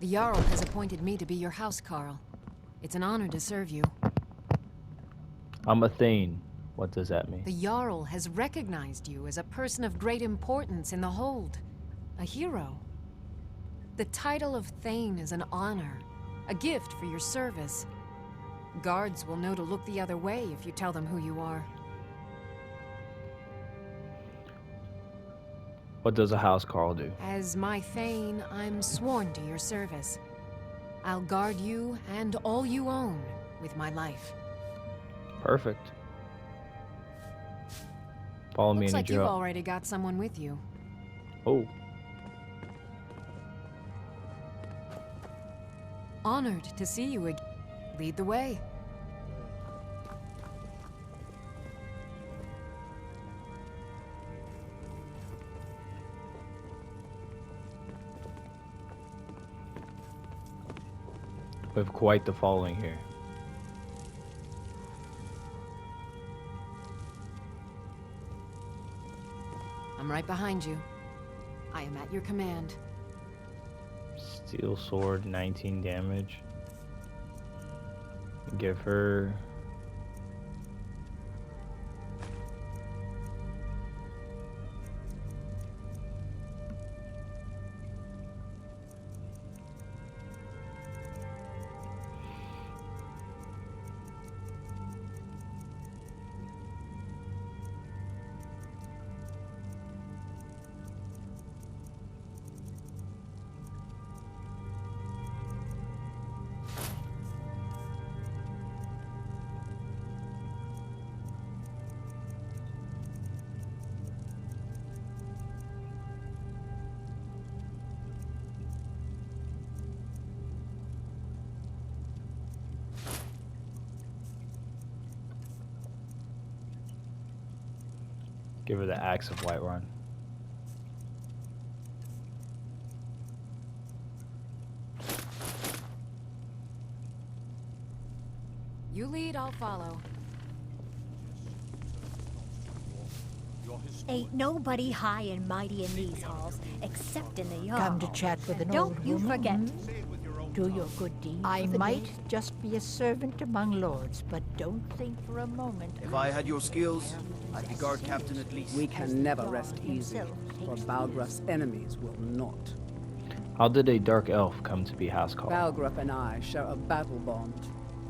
The Jarl has appointed me to be your housecarl. It's an honor to serve you. I'm a Thane. What does that mean? The Jarl has recognized you as a person of great importance in the Hold. A hero. The title of Thane is an honor, a gift for your service. Guards will know to look the other way if you tell them who you are. What does a housecarl do? As my Thane, I'm sworn to your service. I'll guard you and all you own with my life. Perfect. Follow me Looks and like you you've up. already got someone with you. Oh, Honored to see you again. Lead the way. we have quite the following here. I'm right behind you. I am at your command. Steel sword, 19 damage. Give her... Give her the Axe of Whiterun. You lead, I'll follow. Ain't nobody high and mighty in these halls, except in the Jarl. Come to chat with an Don't old you woman? forget. Do your good deeds. I might just be a servant among lords, but don't think for a moment. If I had your skills, I'd be guard captain at least. We can never rest easy, for Balgraf's enemies will not. How did a dark elf come to be housecarl? Balgraf and I share a battle bond.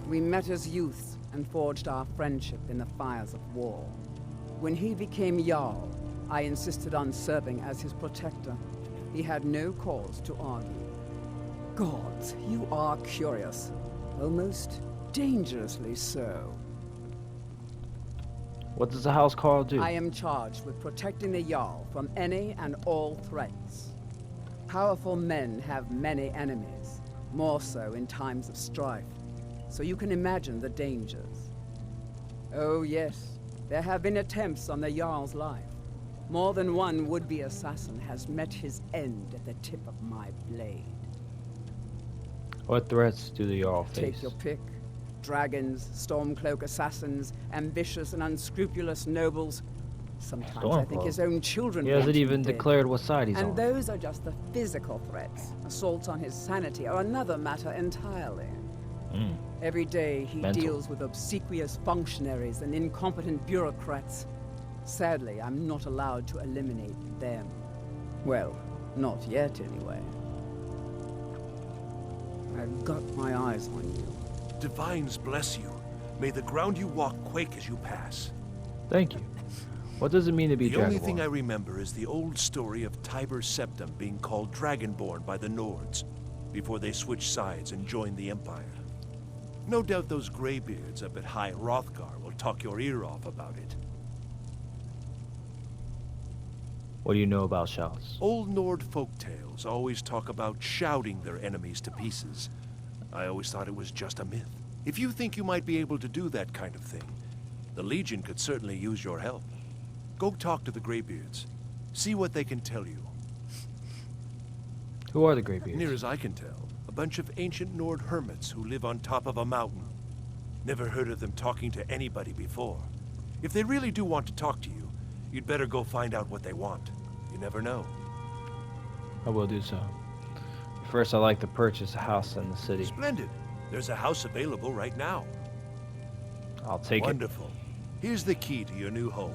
We met as youths and forged our friendship in the fires of war. When he became Jarl, I insisted on serving as his protector. He had no cause to argue. Gods, you are curious. Almost dangerously so. What does a housecarl do? I am charged with protecting the Jarl from any and all threats. Powerful men have many enemies, more so in times of strife, so you can imagine the dangers. Oh yes, there have been attempts on the Jarl's life. More than one would-be assassin has met his end at the tip of my blade. What threats do the Jarl face? Take your pick. Dragons, Stormcloak assassins, ambitious and unscrupulous nobles. Sometimes I think his own children He hasn't want him even dead. declared what side he's And on. those are just the physical threats. Assaults on his sanity are another matter entirely. Every day he Mental. deals with obsequious functionaries and incompetent bureaucrats. Sadly, I'm not allowed to eliminate them. Well, not yet anyway. I've got my eyes on you. Divines bless you. May the ground you walk quake as you pass. Thank you. What does it mean to be The only Dragonborn? thing I remember is the old story of Tiber Septim being called Dragonborn by the Nords before they switched sides and joined the Empire. No doubt those graybeards up at High Hrothgar will talk your ear off about it. What do you know about shouts? Old Nord folktales always talk about shouting their enemies to pieces. I always thought it was just a myth. If you think you might be able to do that kind of thing, the Legion could certainly use your help. Go talk to the Greybeards. See what they can tell you. Who are the Greybeards? Near as I can tell, a bunch of ancient Nord hermits who live on top of a mountain. Never heard of them talking to anybody before. If they really do want to talk to you, you'd better go find out what they want. You never know. I will do so. first I'd like to purchase a house in the city. Splendid. There's a house available right now. I'll take it. Wonderful. Here's the key to your new home.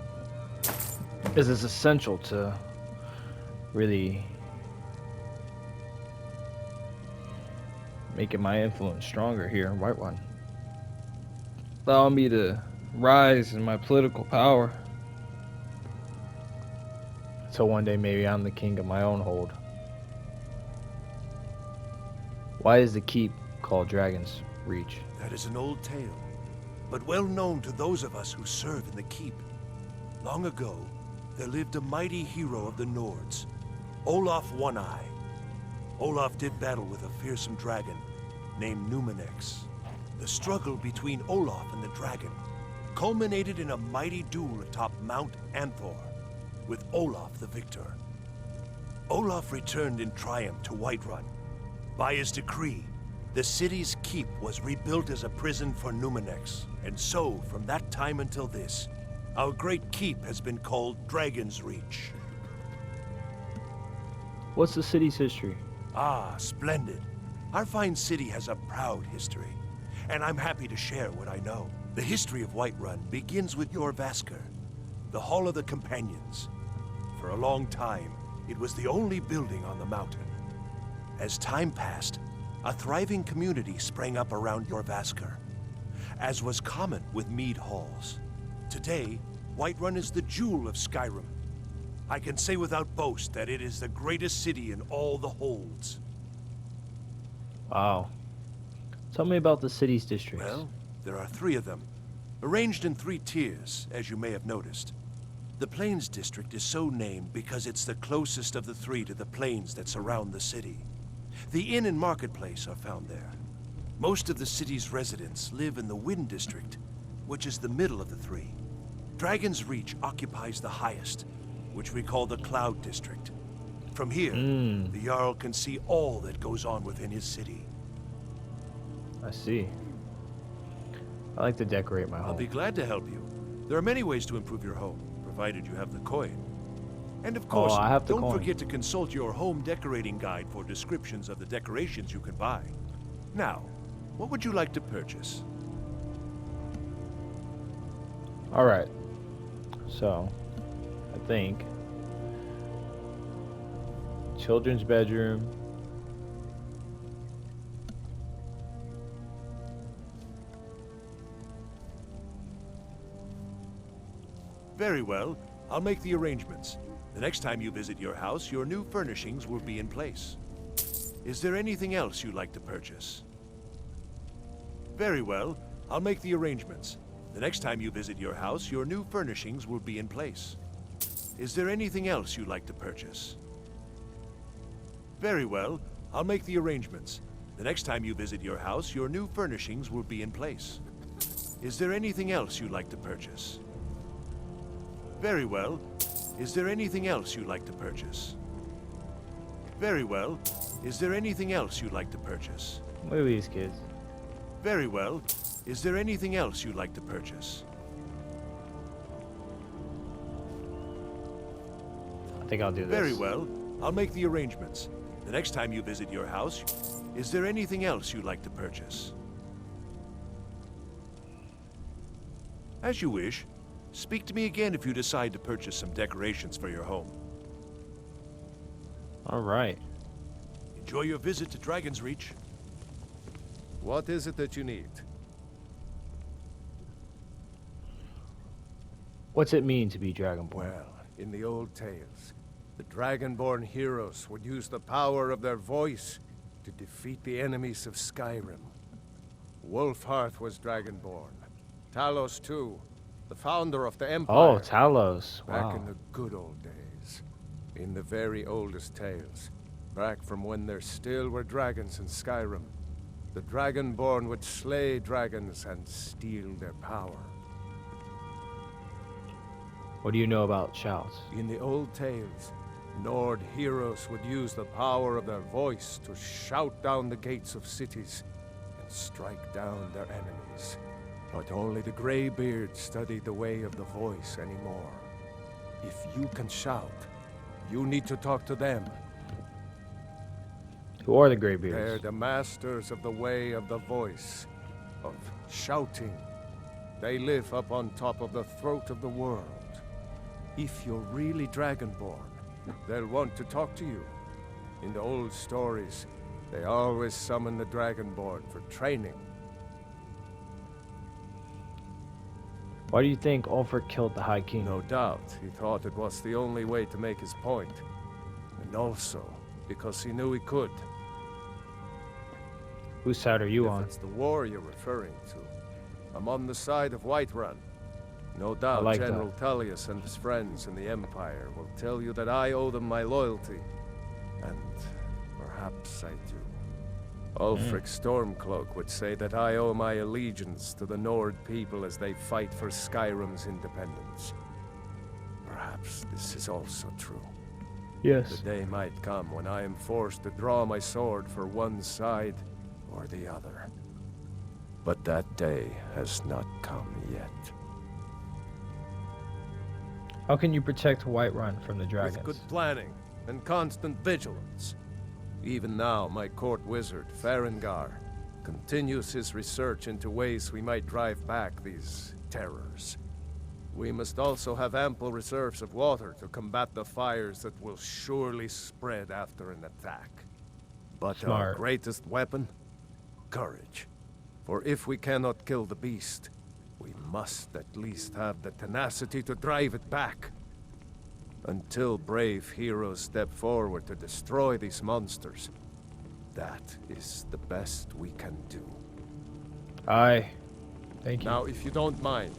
This is essential to really making my influence stronger here in Whiterun. Allow me to rise in my political power. So one day maybe I'm the king of my own hold. Why is the keep called Dragon's Reach? That is an old tale, but well known to those of us who serve in the keep. Long ago, there lived a mighty hero of the Nords, Olaf One-Eye. Olaf did battle with a fearsome dragon named Numenex. The struggle between Olaf and the dragon culminated in a mighty duel atop Mount Anthor, with Olaf the victor. Olaf returned in triumph to Whiterun. By his decree, the city's keep was rebuilt as a prison for Numenex, and so, from that time until this, our great keep has been called Dragon's Reach. What's the city's history? Ah, splendid. Our fine city has a proud history, and I'm happy to share what I know. The history of Whiterun begins with Jorrvaskr, the Hall of the Companions. For a long time, it was the only building on the mountain. As time passed, a thriving community sprang up around Jorrvaskr, as was common with mead halls. Today, Whiterun is the jewel of Skyrim. I can say without boast that it is the greatest city in all the holds. Wow. Tell me about the city's districts. Well, there are 3 of them, arranged in 3 tiers, as you may have noticed. The Plains District is so named because it's the closest of the 3 to the plains that surround the city. The inn and marketplace are found there. Most of the city's residents live in the Wind District, which is the middle of the 3. Dragon's Reach occupies the highest, which we call the Cloud District. From here, the Jarl can see all that goes on within his city. I see. I like to decorate my I'll home. be glad to help you. There are many ways to improve your home, provided you have the coin. And of course, I have the don't coin. forget to consult your home decorating guide for descriptions of the decorations you can buy. Now, what would you like to purchase? Alright. So, I think children's bedroom. Very well. I'll make the arrangements. The next time you visit your house, your new furnishings will be in place. Is there anything else you'd like to purchase? Very well. I'll make the arrangements. The next time you visit your house, your new furnishings will be in place. Is there anything else you'd like to purchase? Very well. I'll make the arrangements. The next time you visit your house, your new furnishings will be in place. Is there anything else you'd like to purchase? Very well. Is there anything else you'd like to purchase? Very well. Is there anything else you'd like to purchase? Look at these kids. Very well. Is there anything else you'd like to purchase? I think I'll do this. Very well. I'll make the arrangements. The next time you visit your house, is there anything else you'd like to purchase? As you wish. Speak to me again if you decide to purchase some decorations for your home. Alright. Enjoy your visit to Dragon's Reach. What is it that you need? What's it mean to be Dragonborn? Well, in the old tales, the Dragonborn heroes would use the power of their voice to defeat the enemies of Skyrim. Wolfhearth was Dragonborn. Talos, too, the founder of the Empire. Oh, Talos. Back Wow. in the good old days. In the very oldest tales. Back from when there still were dragons in Skyrim. The Dragonborn would slay dragons and steal their power. What do you know about shouts? In the old tales, Nord heroes would use the power of their voice to shout down the gates of cities and strike down their enemies. But only the Greybeards studied the way of the voice anymore. If you can shout, you need to talk to them. Who are the They're Greybeards? the masters of the way of the voice, of shouting. They live up on top of the throat of the world. If you're really Dragonborn, they'll want to talk to you. In the old stories, they always summon the Dragonborn for training. Why do you think Ulfric killed the High King? No doubt, he thought it was the only way to make his point. And also, because he knew he could. Whose side are you If on? it's the war you're referring to, I'm on the side of Whiterun. No doubt like General Tullius and his friends in the Empire will tell you that I owe them my loyalty. And perhaps I do. Ulfric Stormcloak would say that I owe my allegiance to the Nord people as they fight for Skyrim's independence. Perhaps this is also true. Yes. The day might come when I am forced to draw my sword for one side or the other. But that day has not come yet. How can you protect Whiterun from the dragons? With good planning and constant vigilance. Even now, my court wizard, Farengar, continues his research into ways we might drive back these terrors. We must also have ample reserves of water to combat the fires that will surely spread after an attack. But our Smart. greatest weapon? Courage. For if we cannot kill the beast, we must at least have the tenacity to drive it back. Until brave heroes step forward to destroy these monsters, that is the best we can do. Aye. Thank you. Now, if you don't mind,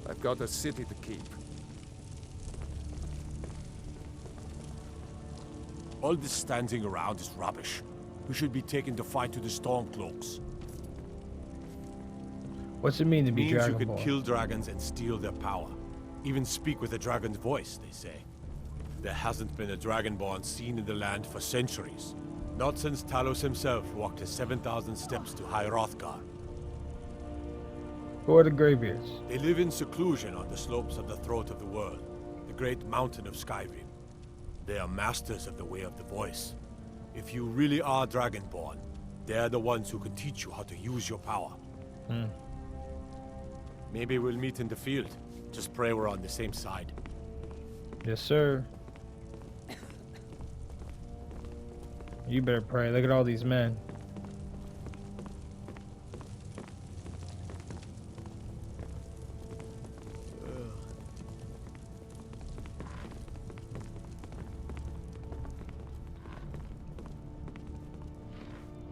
I've got a city to keep. All this standing around is rubbish. We should be taken to fight to the Stormcloaks. What's it mean to be Means you could Dragonborn? kill dragons and steal their power. Even speak with a dragon's voice, they say. There hasn't been a Dragonborn seen in the land for centuries. Not since Talos himself walked his 7,000 steps to High Hrothgar. Who are the Greybeards? They live in seclusion on the slopes of the Throat of the World, the great mountain of Skyrim. They are masters of the way of the voice. If you really are Dragonborn, they're the ones who can teach you how to use your power. Maybe we'll meet in the field. Just pray we're on the same side. Yes, sir. You better pray. Look at all these men.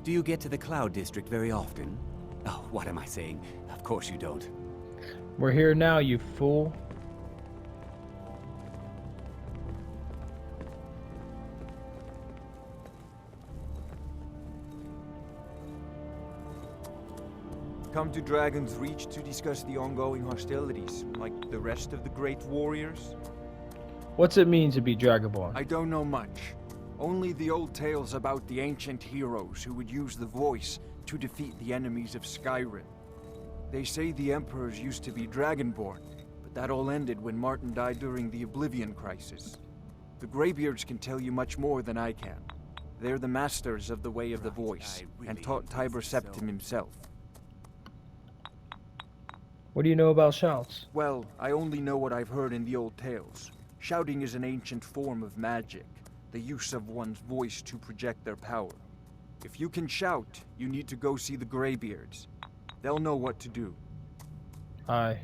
Do you get to the Cloud District very often? Oh, what am I saying? Of course you don't. We're here now, you fool. Come to Dragon's Reach to discuss the ongoing hostilities, like the rest of the great warriors? What's it mean to be Dragonborn? I don't know much. Only the old tales about the ancient heroes who would use the voice to defeat the enemies of Skyrim. They say the emperors used to be Dragonborn, but that all ended when Martin died during the Oblivion Crisis. The Greybeards can tell you much more than I can. They're the masters of the way of the voice, and taught Tiber Septim himself. What do you know about shouts? Well, I only know what I've heard in the old tales. Shouting is an ancient form of magic, the use of one's voice to project their power. If you can shout, you need to go see the Greybeards. They'll know what to do. Aye.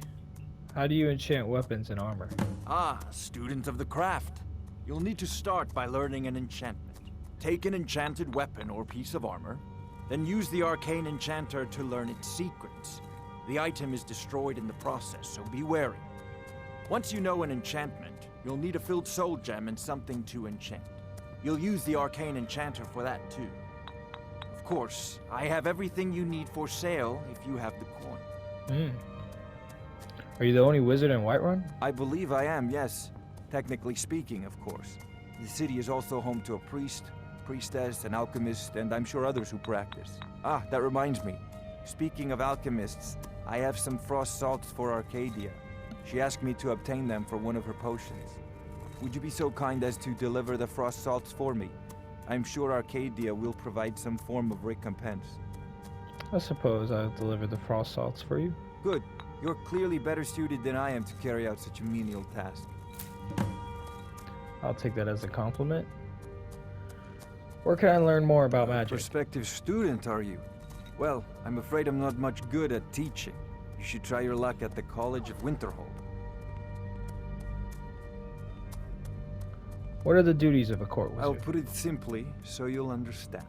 How do you enchant weapons and armor? Ah, student of the craft. You'll need to start by learning an enchantment. Take an enchanted weapon or piece of armor, then use the arcane enchanter to learn its secrets. The item is destroyed in the process, so be wary. Once you know an enchantment, you'll need a filled soul gem and something to enchant. You'll use the arcane enchanter for that too. Of course, I have everything you need for sale if you have the coin. Are you the only wizard in Whiterun? I believe I am, yes. Technically speaking, of course. The city is also home to a priest, priestess, an alchemist, and I'm sure others who practice. Ah, that reminds me. Speaking of alchemists, I have some frost salts for Arcadia. She asked me to obtain them for one of her potions. Would you be so kind as to deliver the frost salts for me? I'm sure Arcadia will provide some form of recompense. I suppose I'll deliver the frost salts for you. Good. You're clearly better suited than I am to carry out such a menial task. I'll take that as a compliment. Where can I learn more about magic? Prospective student, are you? Well, I'm afraid I'm not much good at teaching. You should try your luck at the College of Winterhold. What are the duties of a court wizard? I'll put it simply so you'll understand.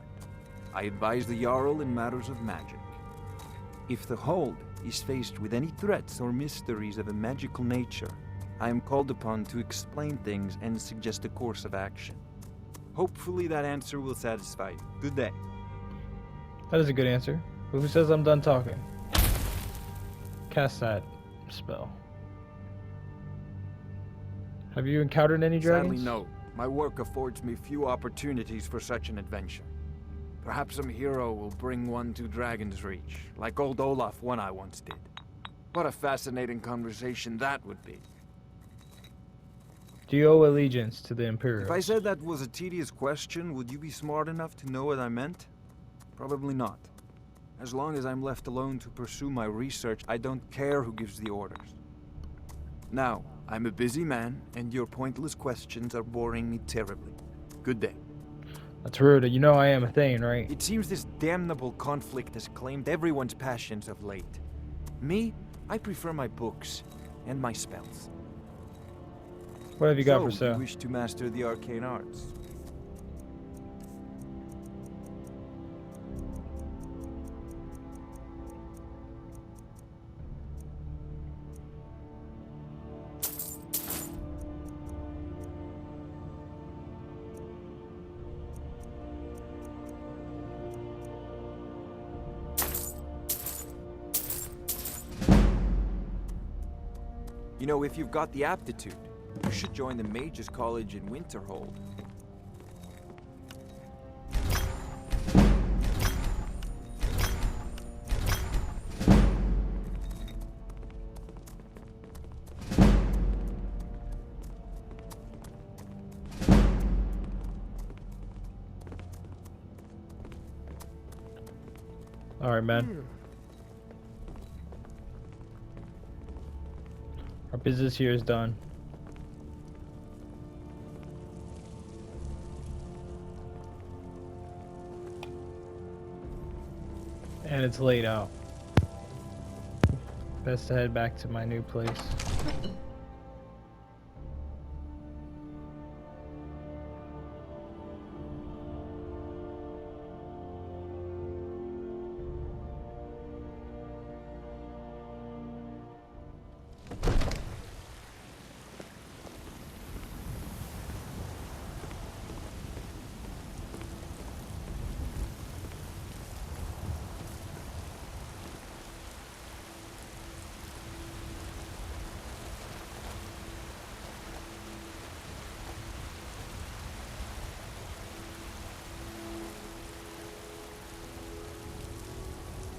I advise the Jarl in matters of magic. If the Hold is faced with any threats or mysteries of a magical nature, I am called upon to explain things and suggest a course of action. Hopefully that answer will satisfy you. Good day. That is a good answer. Who says I'm done talking? Cast that spell. Have you encountered any dragons? Sadly, no. My work affords me few opportunities for such an adventure. Perhaps some hero will bring one to Dragon's Reach, like old Olaf one I once did. What a fascinating conversation that would be. Do you owe allegiance to the Imperials? If I said that was a tedious question, would you be smart enough to know what I meant? Probably not. As long as I'm left alone to pursue my research, I don't care who gives the orders. Now, I'm a busy man, and your pointless questions are boring me terribly. Good day. That's rude. You know I am a Thane, right? It seems this damnable conflict has claimed everyone's passions of late. Me, I prefer my books and my spells. What have you got for So, sale? you wish to master the arcane arts? You know, if you've got the aptitude, you should join the Mages College in Winterhold. All right, man. Our business here is done. And it's late out. Best to head back to my new place.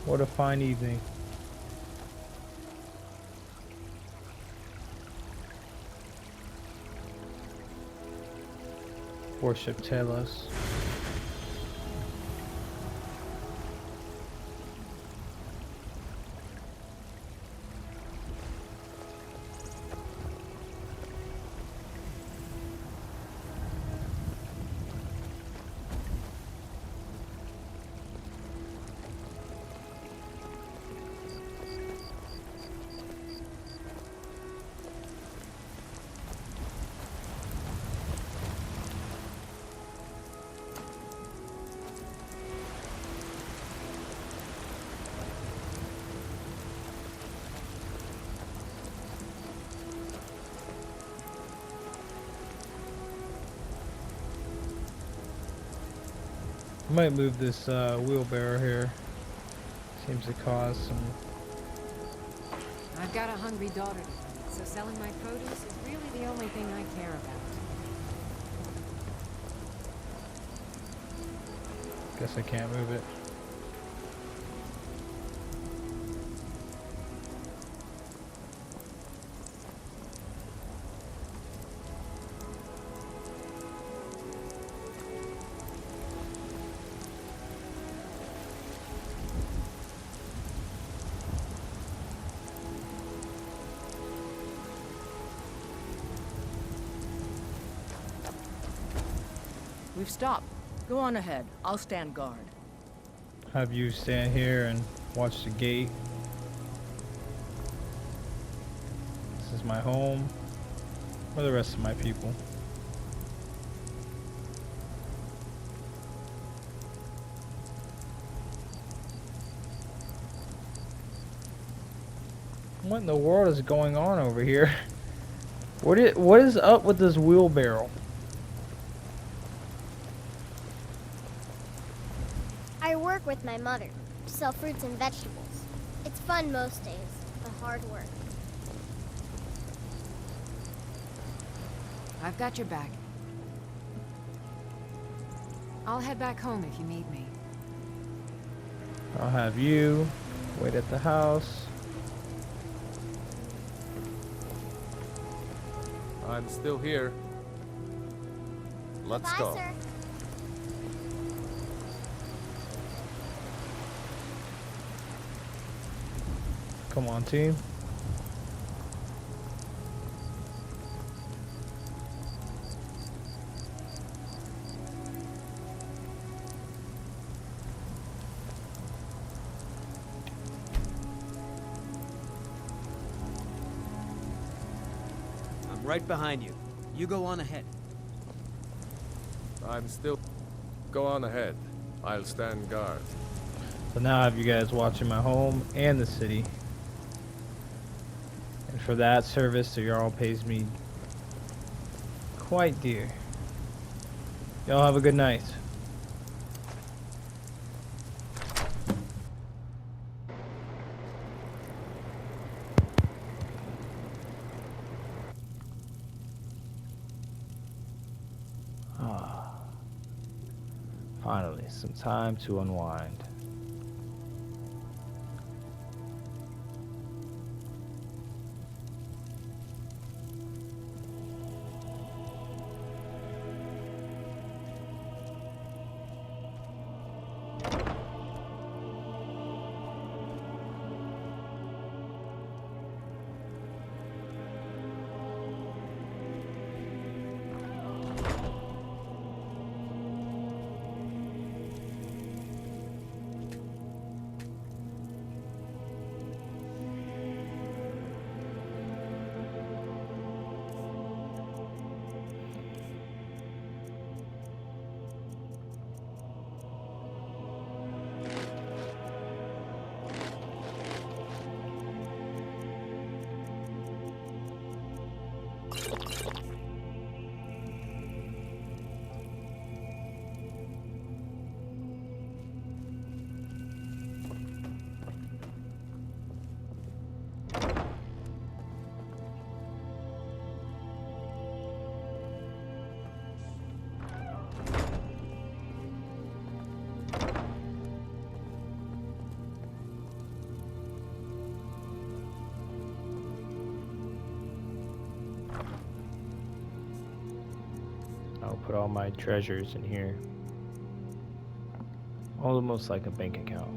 What a fine evening. Worship Telos. I might move this wheelbarrow here. Seems to cause some... I've got a hungry daughter to feed, so selling my produce is really the only thing I care about. Guess I can't move it. We've stopped. Go on ahead. I'll stand guard. Have you stand here and watch the gate. This is my home. Where are the rest of my people? What in the world is going on over here? What is up with this wheelbarrow? I work with my mother to sell fruits and vegetables. It's fun most days, but hard work. I've got your back. I'll head back home if you need me. I'll have you wait at the house. I'm still here. Let's Bye, go. sir. Come on, team. I'm right behind you. You go on ahead. I'm still... Go on ahead. I'll stand guard. So now I have you guys watching my home and the city. And for that service, the Jarl pays me quite dear. Y'all have a good night. Finally, some time to unwind. I'll put all my treasures in here. Almost like a bank account.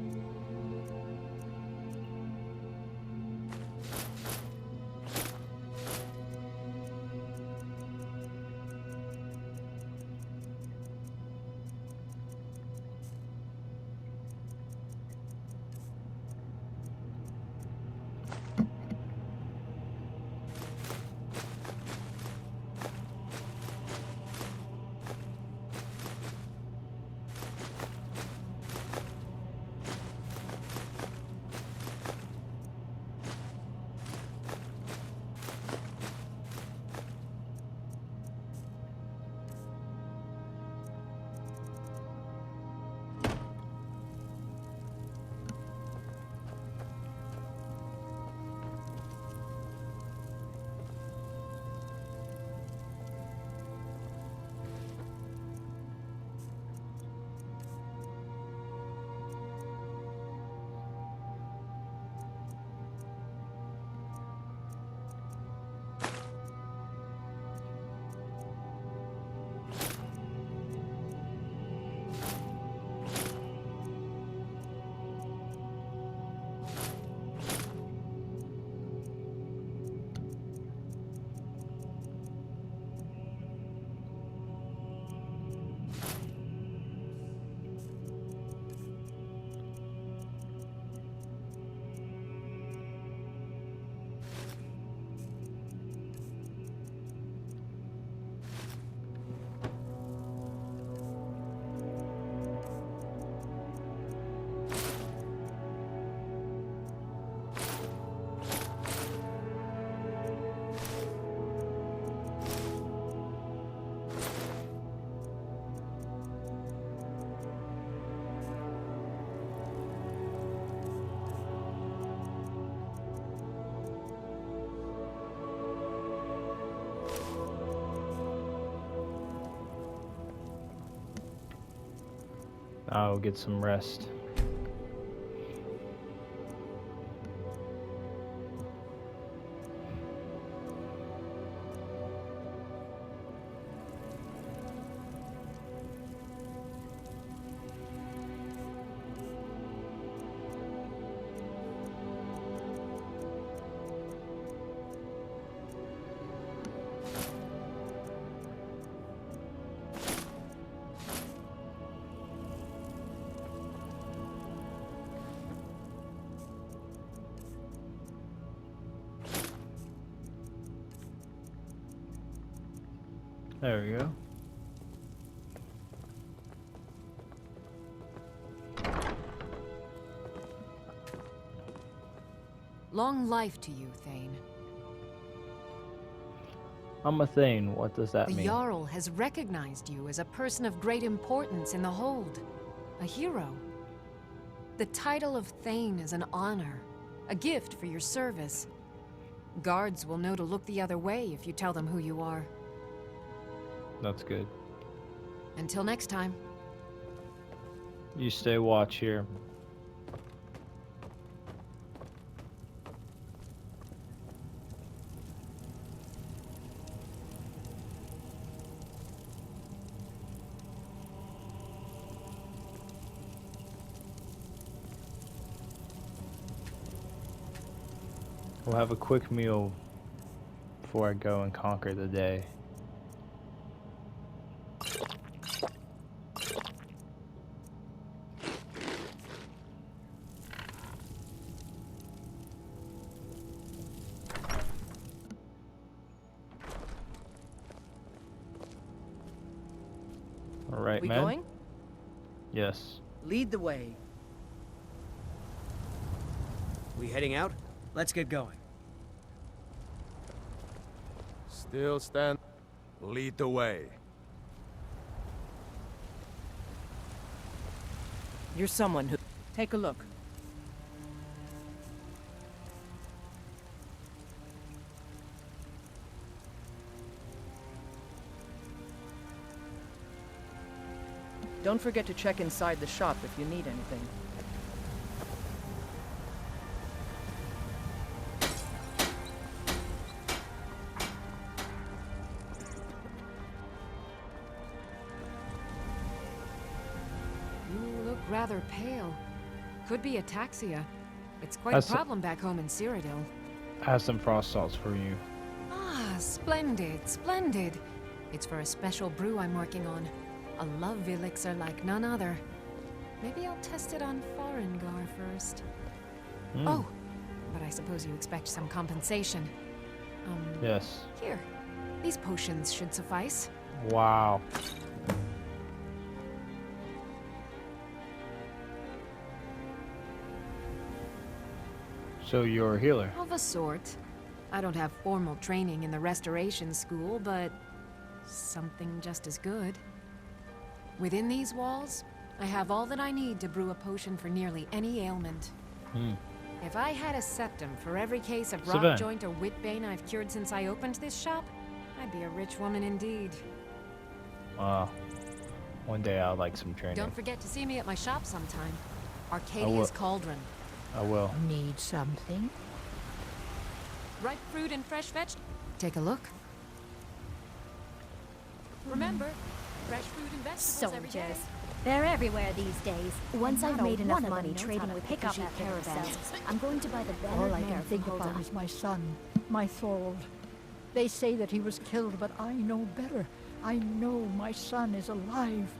I'll get some rest. There we go. Long life to you, Thane. I'm a Thane. What does that The mean? Jarl has recognized you as a person of great importance in the Hold. A hero. The title of Thane is an honor. A gift for your service. Guards will know to look the other way if you tell them who you are. That's good. Until next time. You stay watch here. We'll have a quick meal before I go and conquer the day. All right, We man. going? Yes. Lead the way. We heading out? Let's get going. Still stand. Lead the way. You're someone who... Take a look. Don't forget to check inside the shop if you need anything. You look rather pale. Could be ataxia. It's quite That's a problem back home in Cyrodiil. I have some frost salts for you. Ah, splendid, splendid. It's for a special brew I'm working on. A love elixir like none other. Maybe I'll test it on Farengar first. Oh, but I suppose you expect some compensation. Yes. Here. These potions should suffice. Wow. So you're a healer? Of a sort. I don't have formal training in the restoration school, but something just as good. Within these walls, I have all that I need to brew a potion for nearly any ailment. If I had a septum for every case of rock joint or whitbane I've cured since I opened this shop, I'd be a rich woman indeed. Wow. One day I'll like some training. Don't forget to see me at my shop sometime. Arcadia's Cauldron. I will. Need something? Ripe fruit and fresh veg. Take a look. Remember, fresh fruit and vegetables every day. Soldiers. They're everywhere these days. Once I've made enough money trading with pick up Pikachu after caravans, I'm going to buy the All bannered I mare can think from about Hulda. is my son, my Thorold. They say that he was killed, but I know better. I know my son is alive.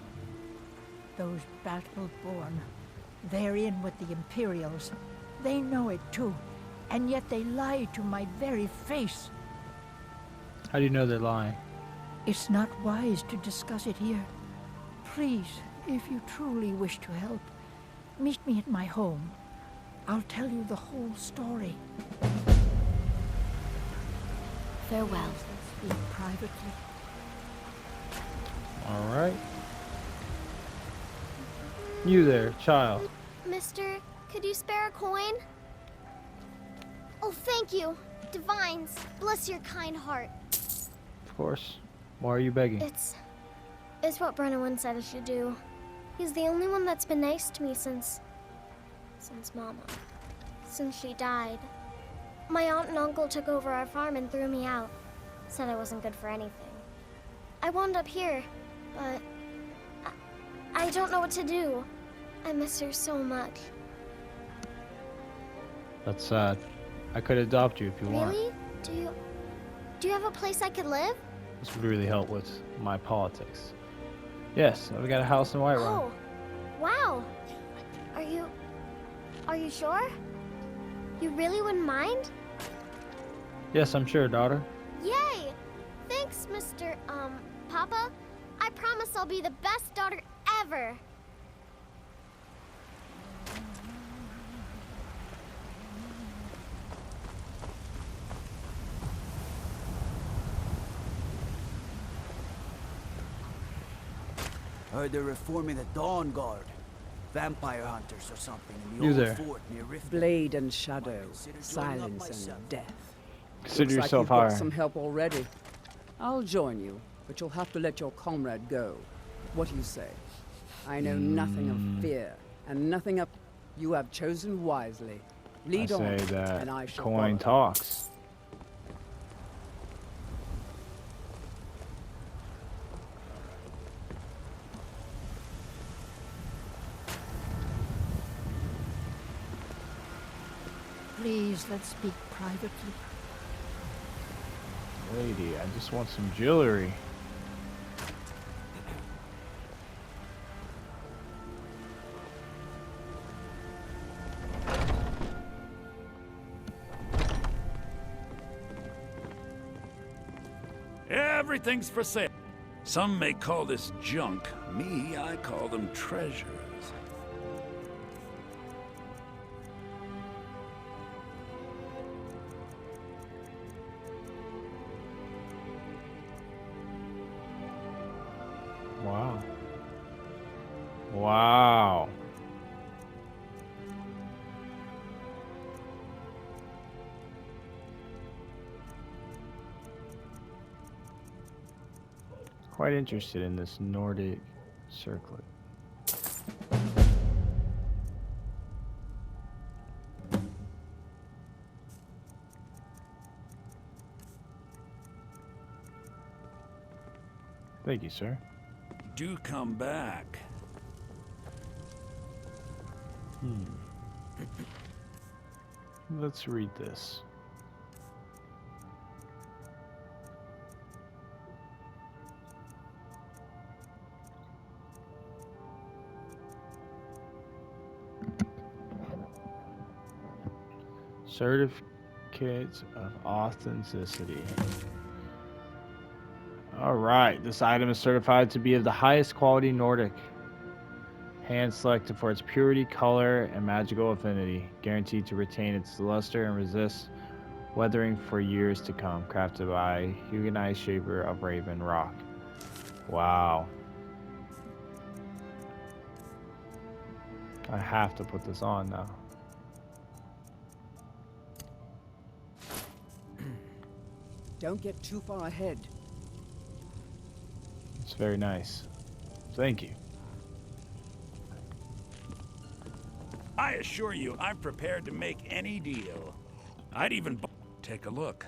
Those battle-born, they're in with the Imperials. They know it too, and yet they lie to my very face. How do you know they're lying? It's not wise to discuss it here. Please, if you truly wish to help, meet me at my home. I'll tell you the whole story. Farewell. Speak privately. All right. You there, child. Mister, could you spare a coin? Oh, thank you. Divines, bless your kind heart. Of course. Why are you begging? It's what Brennan said I should do. He's the only one that's been nice to me since Mama. Since she died. My aunt and uncle took over our farm and threw me out. Said I wasn't good for anything. I wound up here, but I don't know what to do. I miss her so much. That's sad. I could adopt you if you want. Really? Do you have a place I could live? This would really help with my politics. Yes, I've got a house in Whiterun. Oh, wow. Are you sure? You really wouldn't mind? Yes, I'm sure, daughter. Yay! Thanks, Mr. Papa. I promise I'll be the best daughter ever. Heard they're reforming the Dawn Guard. Vampire hunters or something in the You old there. fort near Rift. Blade and shadow, silence and death. Consider Looks yourself like you've got hired. some help already. I'll join you, but you'll have to let your comrade go. What do you say? I know nothing of fear, and nothing of... You have chosen wisely. Lead I on, say that and I shall coin follow. talks. Please, let's speak privately. Lady, I just want some jewelry. Everything's for sale. Some may call this junk. Me, I call them treasures. Wow. Wow. Quite interested in this Nordic circlet. Thank you, sir. Do come back. Let's read this. Certificates of authenticity. Alright, this item is certified to be of the highest quality Nordic. Hand selected for its purity, color, and magical affinity. Guaranteed to retain its luster and resist weathering for years to come. Crafted by Huguenot Shaper of Raven Rock. Wow. I have to put this on now. Don't get too far ahead. It's very nice. Thank you. I assure you, I'm prepared to make any deal. I'd even take a look.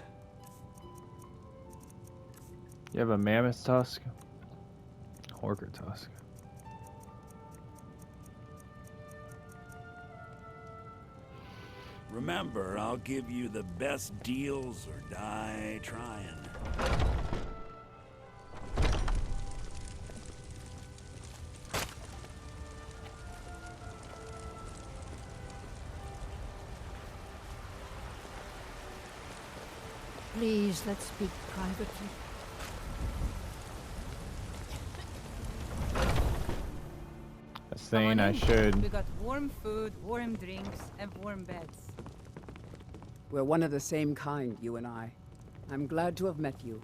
You have a mammoth tusk? Orca tusk. Remember, I'll give you the best deals or die trying. Please, let's speak privately. A saying I should. We got warm food, warm drinks, and warm beds. We're one of the same kind, you and I. I'm glad to have met you.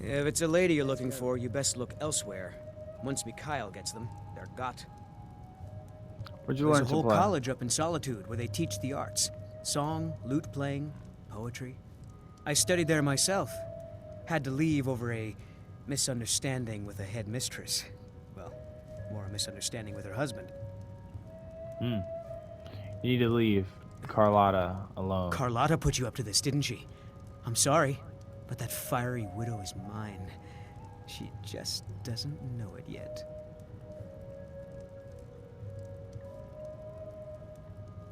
If it's a lady you're looking for, you best look elsewhere. Once Mikhail gets them, they're got. Where'd you There's learn a to whole play? college up in Solitude where they teach the arts. Song, lute playing, poetry. I studied there myself. Had to leave over a misunderstanding with a head mistress. Well, more a misunderstanding with her husband. You need to leave Carlotta alone. Carlotta put you up to this, didn't she? I'm sorry, but that fiery widow is mine. She just doesn't know it yet.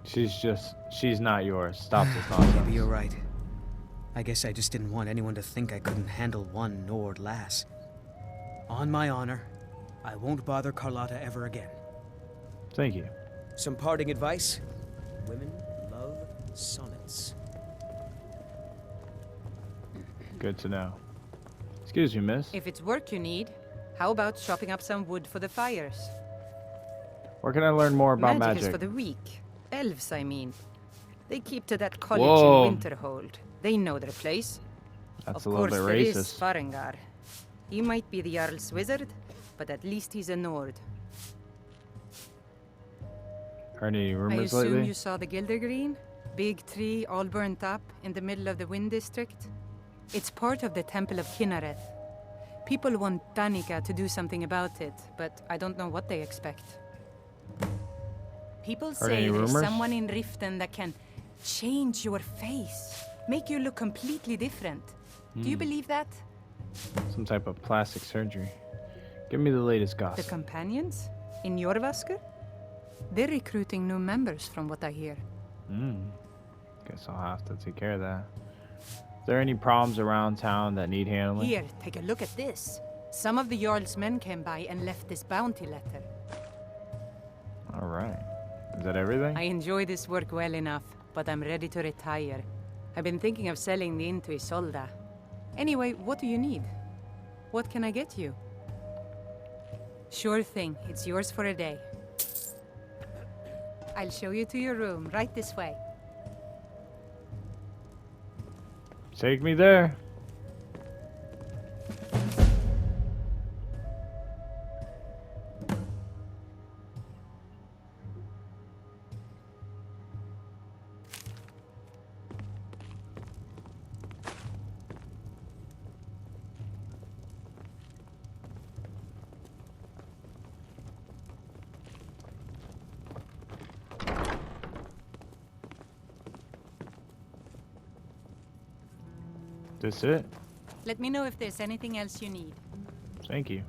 She's not yours. Stop this nonsense. Maybe you're right. I guess I just didn't want anyone to think I couldn't handle one Nord lass. On my honor, I won't bother Carlotta ever again. Thank you. Some parting advice? Women love sonnets. Good to know. Excuse me, miss. If it's work you need, how about chopping up some wood for the fires? Where can I learn more about magic? Magic is for the weak. Elves, I mean. They keep to that college Whoa. in Winterhold. They know their place. That's of a little course, bit there is racist. Farengar. He might be the Jarl's wizard, but at least he's a Nord. Heard any I rumors assume lately? you saw the Gildergreen? Big tree, all burnt up, in the middle of the Wind District. It's part of the Temple of Kinnareth. People want Danica to do something about it, but I don't know what they expect. People Heard say any there's rumors? someone in Riften that can change your face, make you look completely different. Do you believe that? Some type of plastic surgery. Give me the latest The gossip. companions? In Jorvasker? They're recruiting new members from what I hear. Guess I'll have to take care of that. Is there any problems around town that need handling? Here, take a look at this. Some of the Jarl's men came by and left this bounty letter. Alright. Is that everything? I enjoy this work well enough, but I'm ready to retire. I've been thinking of selling the inn to Isolda. Anyway, what do you need? What can I get you? Sure thing, it's yours for a day. I'll show you to your room, right this way. Take me there. This it? Let me know if there's anything else you need. Thank you.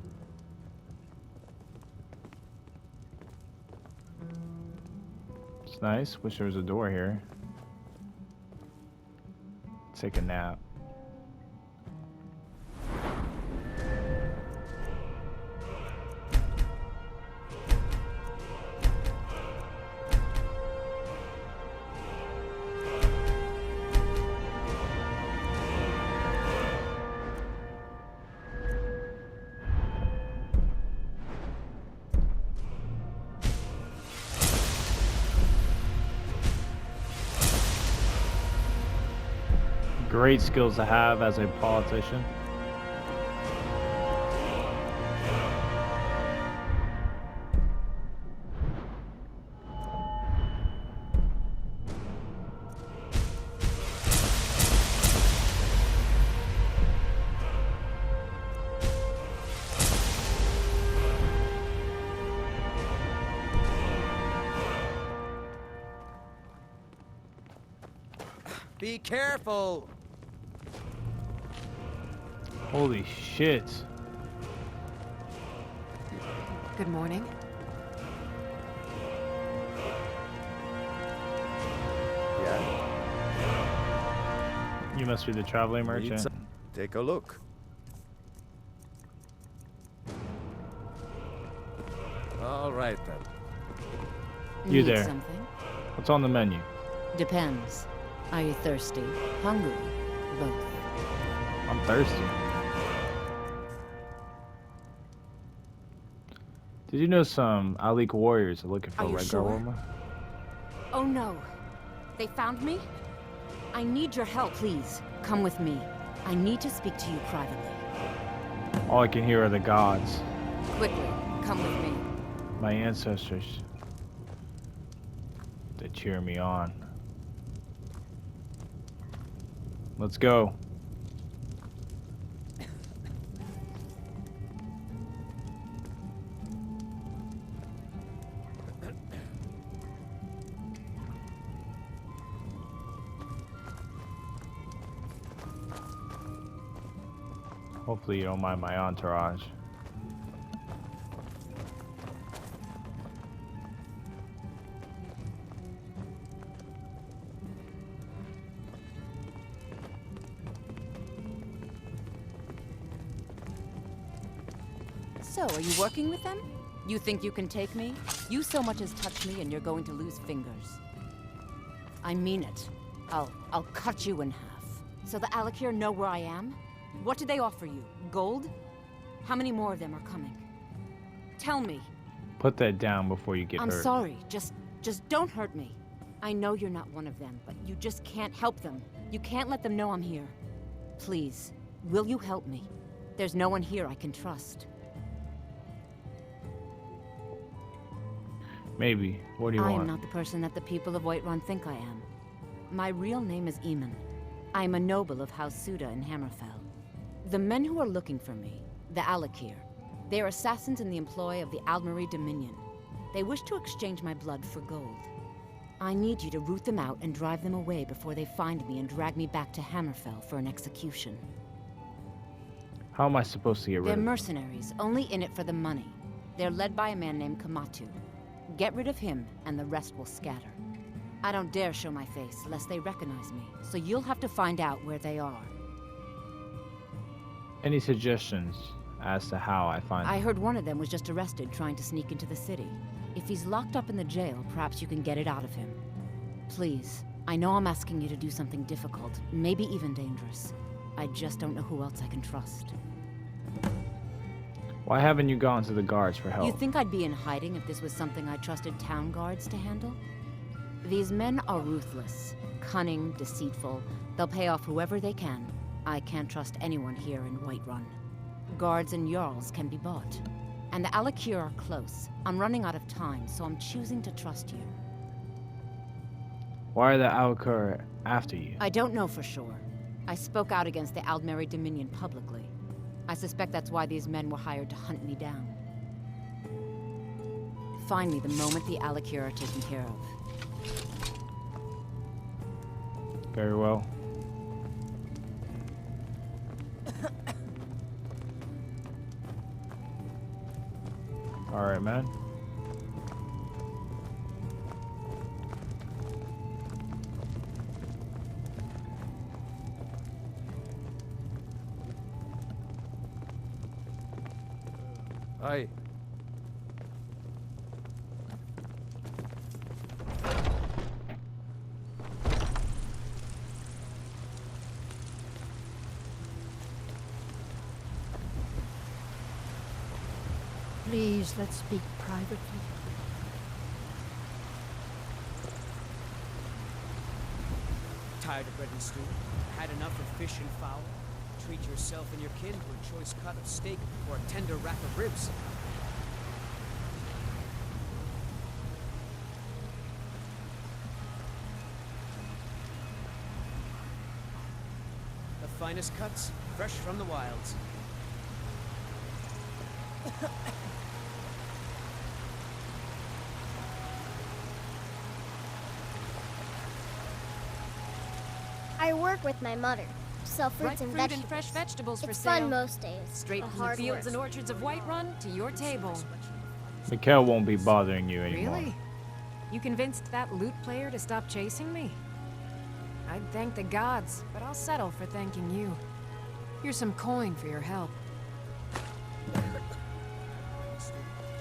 It's nice. Wish there was a door here. Take a nap. Great skills to have as a politician. Be careful! Holy shit. Good morning. Yeah? You must be the traveling merchant. Take a look. All right then. You Need there. something? What's on the menu? Depends. Are you thirsty? Hungry? Both. I'm thirsty. Did you know some Alik warriors are looking for Are a you red sure? girl woman? Oh no. They found me? I need your help, please. Come with me. I need to speak to you privately. All I can hear are the gods. Quickly, come with me. My ancestors. They cheer me on. Let's go. Hopefully you don't mind my entourage. So, are you working with them? You think you can take me? You so much as touch me and you're going to lose fingers. I mean it. I'll cut you in half. So the Alakir know where I am? What did they offer you? Gold? How many more of them are coming? Tell me. Put that down before you get hurt. I'm sorry. Just don't hurt me. I know you're not one of them, but you just can't help them. You can't let them know I'm here. Please, will you help me? There's no one here I can trust. Maybe. What do you want? I am not the person that the people of Whiterun think I am. My real name is Eamon. I am a noble of House Suda in Hammerfell. The men who are looking for me, the Alakir, they are assassins in the employ of the Aldmeri Dominion. They wish to exchange my blood for gold. I need you to root them out and drive them away before they find me and drag me back to Hammerfell for an execution. How am I supposed to get rid They're of them? mercenaries, only in it for the money. They're led by a man named Kamatu. Get rid of him, and the rest will scatter. I don't dare show my face, lest they recognize me, so you'll have to find out where they are. Any suggestions as to how I find I them? heard one of them was just arrested trying to sneak into the city. If he's locked up in the jail, perhaps you can get it out of him. Please, I know I'm asking you to do something difficult, maybe even dangerous. I just don't know who else I can trust. Why haven't you gone to the guards for help? You think I'd be in hiding if this was something I trusted town guards to handle? These men are ruthless, cunning, deceitful. They'll pay off whoever they can. I can't trust anyone here in Whiterun. Guards and Jarls can be bought. And the Alakir are close. I'm running out of time, so I'm choosing to trust you. Why are the Alakir after you? I don't know for sure. I spoke out against the Aldmeri Dominion publicly. I suspect that's why these men were hired to hunt me down. Find me the moment the Alakir are taken care of. Very well. Alright, man. Aye. Please, let's speak privately. Tired of bread and stew? Had enough of fish and fowl? Treat yourself and your kin to a choice cut of steak or a tender rack of ribs. The finest cuts, fresh from the wilds. I work with my mother. Sell fruits and vegetables. and fresh vegetables for it's sale. fun most days. Straight but from the hard fields work. and orchards of Whiterun to your table. Mikhail won't be bothering you anymore. Really? You convinced that lute player to stop chasing me? I'd thank the gods, but I'll settle for thanking you. Here's some coin for your help.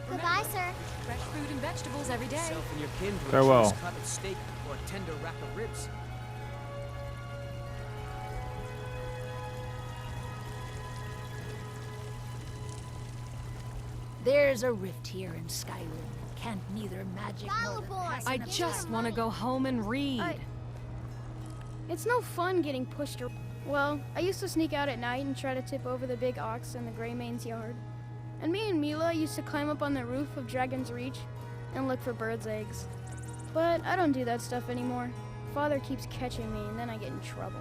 Goodbye, sir. Fresh food and vegetables every day. Yourself and your kin to a Farewell. choice cut of steak or a tender rack of ribs. There's a rift here in Skyrim. Can't neither magic nor the passing I of just time. want to go home and read. It's no fun getting pushed around. Well, I used to sneak out at night and try to tip over the big ox in the Greymane's yard. And me and Mila used to climb up on the roof of Dragon's Reach and look for birds' eggs. But I don't do that stuff anymore. Father keeps catching me and then I get in trouble.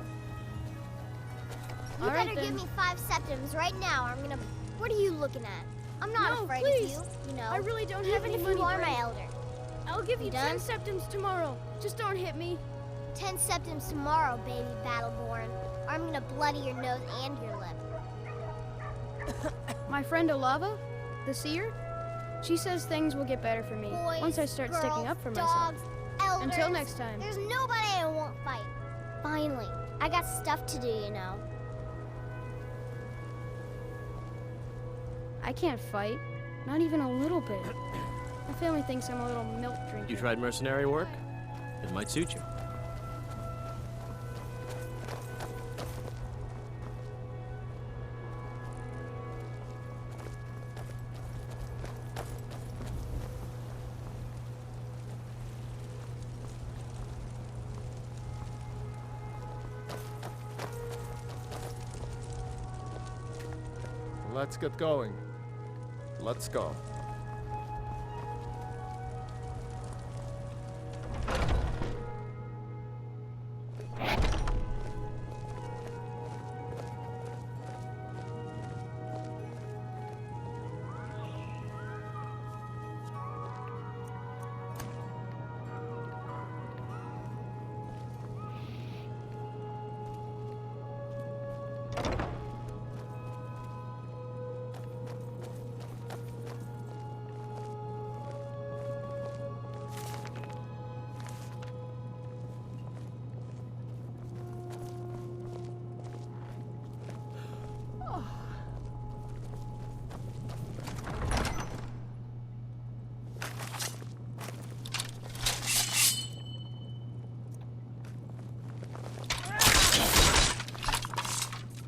You All right, better give then. me 5 septims right now, or I'm gonna... What are you looking at? I'm not No, afraid please. of you, you know. I really don't Even have any if money, you are Brent. my elder. I'll give you You 10 done? septims tomorrow. Just don't hit me. 10 septims tomorrow, baby Battleborn, or I'm gonna bloody your nose and your lip. My friend Olava, the seer, she says things will get better for me Boys, once I start sticking girls, up for dogs, myself. elders. Until next time. There's nobody I won't fight. Finally, I got stuff to do, you know. I can't fight. Not even a little bit. My family thinks I'm a little milk drinker. You tried mercenary work? It might suit you. Let's get going. Let's go.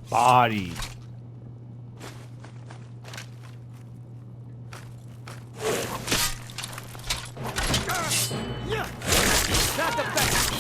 Body. Not the best.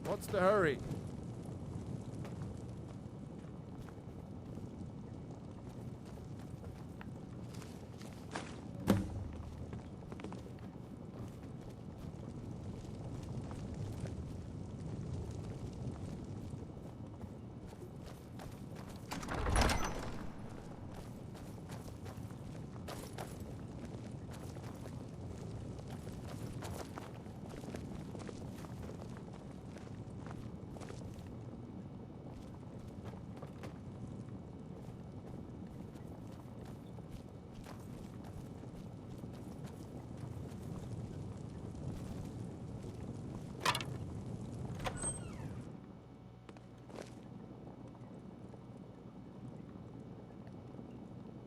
What's the hurry?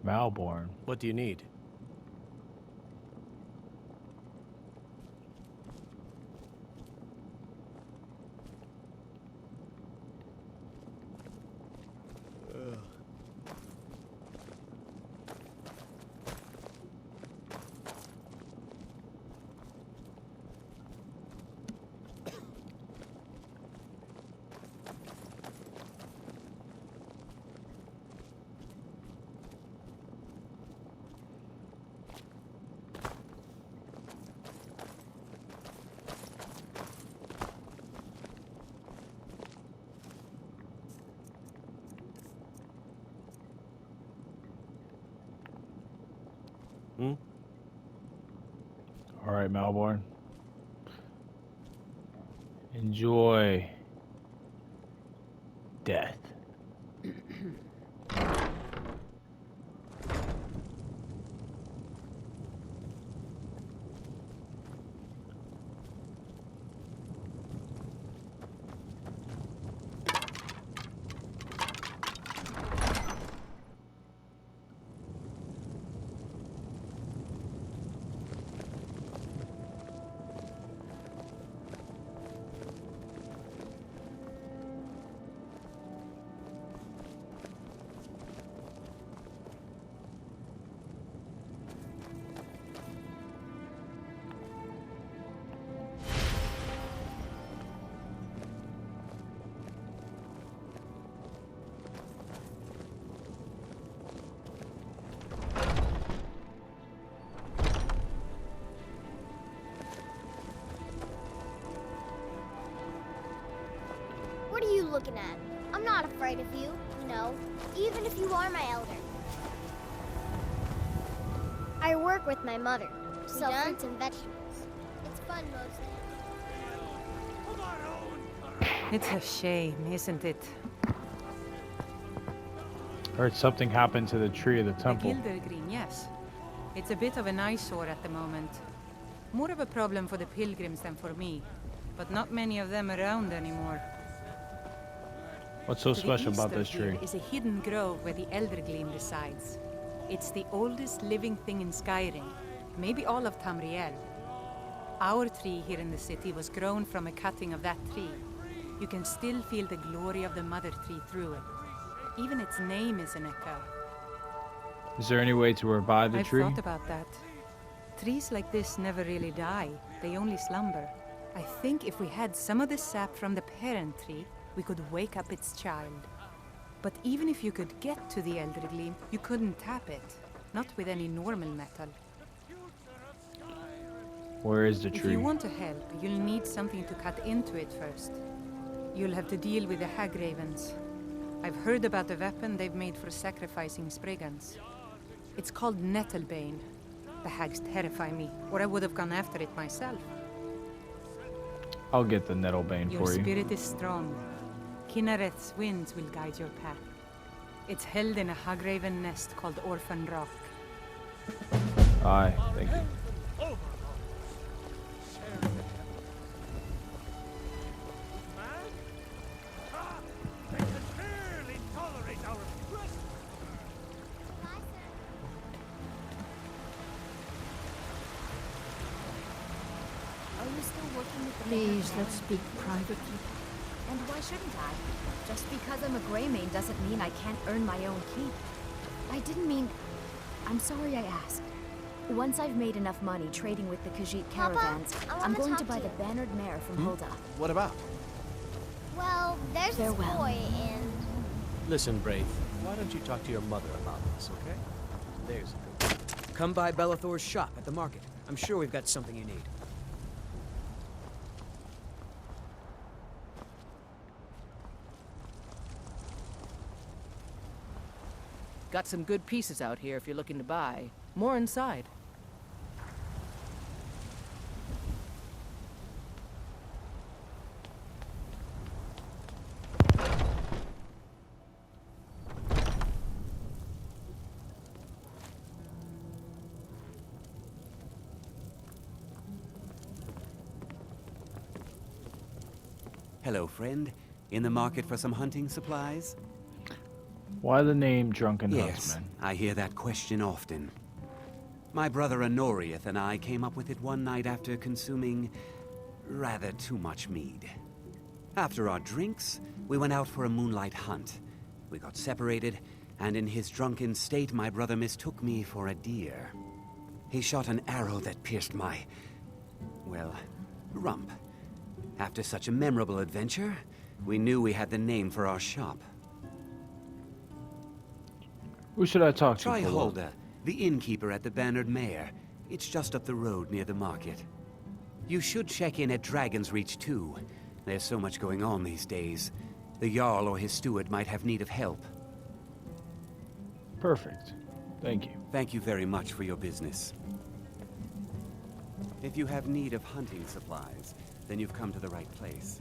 Malborn. What do you need? All right, Malborn. Enjoy death. looking at? I'm not afraid of you, you know, even if you are my elder. I work with my mother. Sell fruits and vegetables. It's fun mostly. It's a shame, isn't it? Heard something happened to the tree of the The temple. Gildergreen, yes. It's a bit of an eyesore at the moment. More of a problem for the pilgrims than for me. But not many of them around anymore. What's so To the special east about of this here tree? is a hidden grove where the Eldergleam resides. It's the oldest living thing in Skyrim, maybe all of Tamriel. Our tree here in the city was grown from a cutting of that tree. You can still feel the glory of the mother tree through it. Even its name is an echo. Is there any way to revive the I've tree? thought about that. Trees like this never really die, they only slumber. I think if we had some of the sap from the parent tree, we could wake up its child. But even if you could get to the Eldergleam, you couldn't tap it. Not with any normal metal. Where is the If tree? you want to help, you'll need something to cut into it first. You'll have to deal with the Hag Ravens. I've heard about the weapon they've made for sacrificing Spriggans. It's called Nettlebane. The hags terrify me, or I would have gone after it myself. I'll get the Nettlebane Your for you. spirit is strong. Kinnereth's winds will guide your path. It's held in a Hagraven nest called Orphan Rock. Aye, thank you. Are you still working with the Please, let's speak privately. And why shouldn't I? Just because I'm a Greymane doesn't mean I can't earn my own keep. I didn't mean... I'm sorry I asked. Once I've made enough money trading with the Khajiit caravans, I'm going to buy the bannered mare from Hulda. What about? Well, there's this Farewell. boy and... Listen, Braith, why don't you talk to your mother about this, okay? There's a good one. Come by Bellathor's shop at the market. I'm sure we've got something you need. Got some good pieces out here if you're looking to buy. More inside. Hello, friend. In the market for some hunting supplies? Why the name Drunken Yes, Huntsman? I hear that question often. My brother Honoriath and I came up with it one night after consuming rather too much mead. After our drinks, we went out for a moonlight hunt. We got separated, and in his drunken state, my brother mistook me for a deer. He shot an arrow that pierced my, well, rump. After such a memorable adventure, we knew we had the name for our shop. Who should I talk to? Try for one? Hulda, the innkeeper at the Bannered Mare. It's just up the road near the market. You should check in at Dragon's Reach too. There's so much going on these days. The Jarl or his steward might have need of help. Perfect. Thank you. Thank you very much for your business. If you have need of hunting supplies, then you've come to the right place.